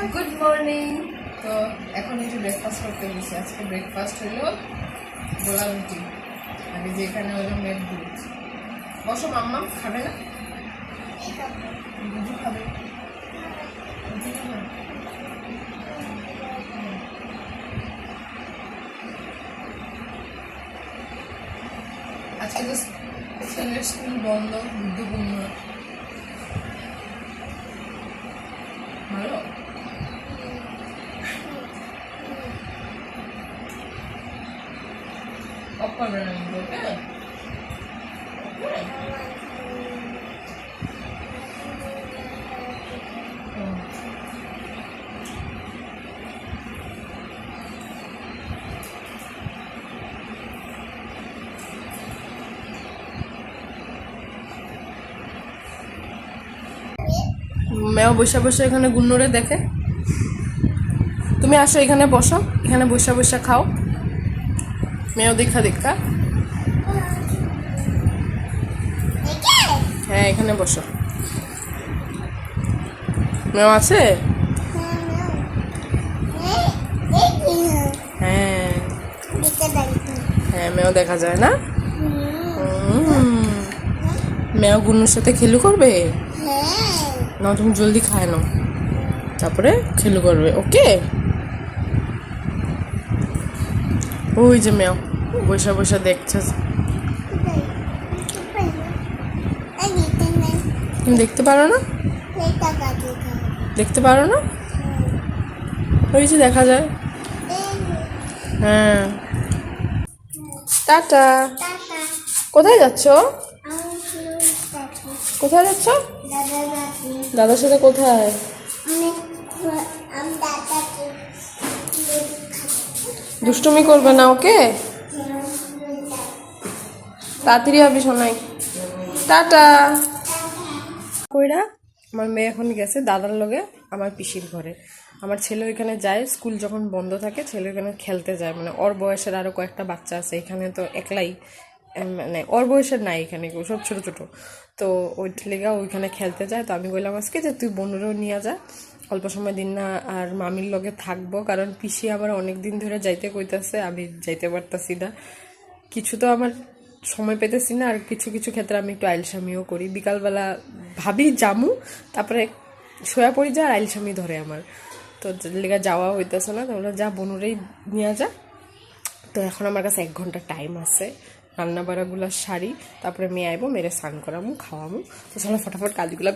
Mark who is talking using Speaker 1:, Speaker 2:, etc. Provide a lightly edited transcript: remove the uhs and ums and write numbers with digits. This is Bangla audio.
Speaker 1: Good morning. তো এখন একটু ব্রেকফাস্ট করতে গেছি। আজকে ব্রেকফাস্ট হলো গোলা রুটি, আর যেখানে হলো মেঘ দুধ। বসো, মাম্মা খাবে না? দুধু খাবে। আজকে তো ছেলের স্কুল বন্ধ, বুদ্ধপূর্ণ। ভালো পপকর্ন রান্না ওকে। মেও বসে বসে এখানে গুন্নুরে দেখে। তুমি আসো, এখানে বসো, এখানে বসে বসে খাও। মেও দেখা দেখা। হ্যাঁ, এখানে বসো। মেও আছে? হ্যাঁ হ্যাঁ, মেও দেখা যায় না। মেও গুন্নুর সাথে খেলু করবে না? তুমি জলদি খায় নাও, তারপরে খেলু করবে। ওকে, ওই যে মেও বসে বসে দেখছে। তুমি দেখতে পারো না? দেখতে পারো না? ওই যে দেখা যায়। হ্যাঁ, টাটা। কোথায় যাচ্ছ? কোথায় যাচ্ছ? দাদার সাথে কোথায়? দুষ্টুমি করবে না, ওকে? তাড়াতাড়ি হবে শোনাই। টাটা। কইরা আমার মেয়ে এখন গেছে দাদার লগে আমার পিসির ঘরে। আমার ছেলে ওইখানে যায়, স্কুল যখন বন্ধ থাকে ছেলে ওইখানে খেলতে যায়। মানে ওর বয়সের আরও কয়েকটা বাচ্চা আছে এখানে, তো একলাই, মানে ওর বয়সের নাই এখানে, সব ছোট ছোট। তো ওই লেগা ওইখানে খেলতে যায়। তো আমি বললাম আজকে যে তুই বোনেরও নিয়ে যা, অল্প সময় দিন না আর মামির লগে থাকবো, কারণ পিসি আমার অনেক দিন ধরে যাইতে কইতাছে, আমি যাইতে পারতাছি না। কিছু তো আমার সময় পেতেছি না, আর কিছু কিছু ক্ষেত্রে আমি একটু আইলসামিও করি। বিকালবেলা ভাবি জামু, তারপরে শোয়া পড়ি যা, আর আইলসামি ধরে আমার। তো লেগা যাওয়া হইতেছে না। তো ওরা যা বোনুরেই নিয়ে যা। তো এখন আমার কাছে 1 ঘন্টা টাইম আছে, রান্না বাড়াগুলো সারি, তারপরে মেয়ে আইবো, মেরে স্নান করামু, খাওয়ামু। তো চলো ফটাফট কাজগুলো